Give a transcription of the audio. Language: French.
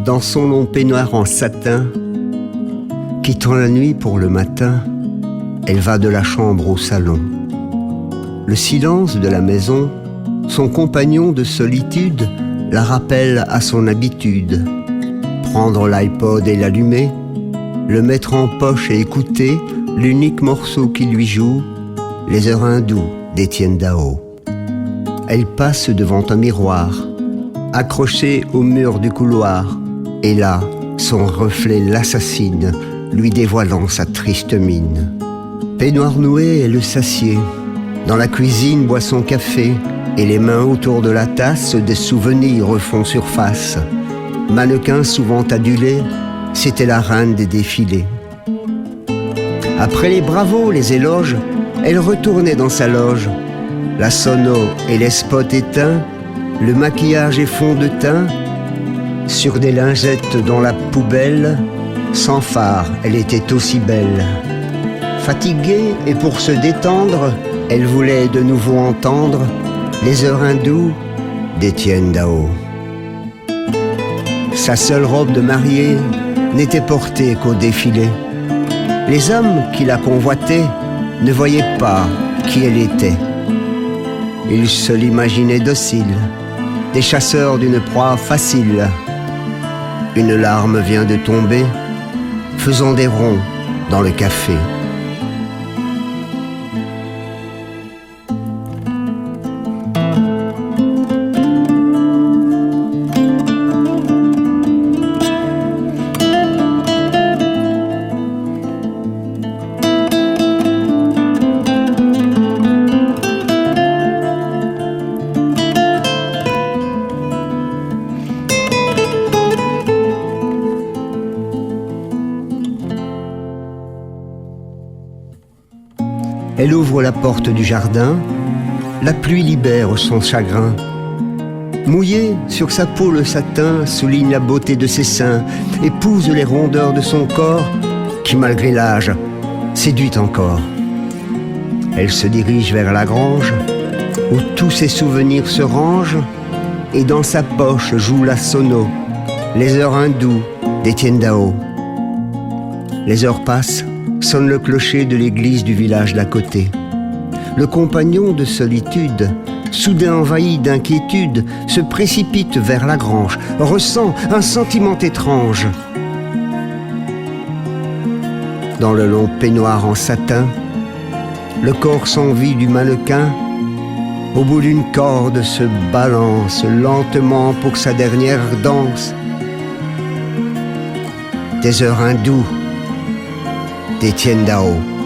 dans son long peignoir en satin, quittant la nuit pour le matin, elle va de la chambre au salon. Le silence de la maison, son compagnon de solitude, la rappelle à son habitude. Prendre l'iPod et l'allumer, le mettre en poche et écouter l'unique morceau qui lui joue, Les heures hindoues d'Étienne Dao. Elle passe devant un miroir, accroché au mur du couloir, et là, son reflet l'assassine, lui dévoilant sa triste mine. Peignoir noué, elle le s'assied. Dans la cuisine, boit son café, et les mains autour de la tasse, des souvenirs font surface. Mannequin souvent adulé, c'était la reine des défilés. Après les bravos, les éloges, elle retournait dans sa loge. La sono et les spots éteints, le maquillage et fond de teint, sur des lingettes dans la poubelle, sans phare, elle était aussi belle. Fatiguée et pour se détendre, elle voulait de nouveau entendre Les heures hindoues d'Étienne Dao. Sa seule robe de mariée n'était portée qu'au défilé. Les hommes qui la convoitaient ne voyaient pas qui elle était. Ils se l'imaginaient docile, des chasseurs d'une proie facile. Une larme vient de tomber, faisant des ronds dans le café. Elle ouvre la porte du jardin, la pluie libère son chagrin. Mouillé sur sa peau le satin souligne la beauté de ses seins, épouse les rondeurs de son corps, qui malgré l'âge séduit encore. Elle se dirige vers la grange, où tous ses souvenirs se rangent, et dans sa poche joue la sono, Les heures hindoues d'Étienne Dao. Les heures passent, sonne le clocher de l'église du village d'à côté. Le compagnon de solitude, soudain envahi d'inquiétude, se précipite vers la grange, ressent un sentiment étrange. Dans le long peignoir en satin, le corps sans vie du mannequin, au bout d'une corde, se balance lentement pour sa dernière danse. Des heures hindoues d'Étienne Dao.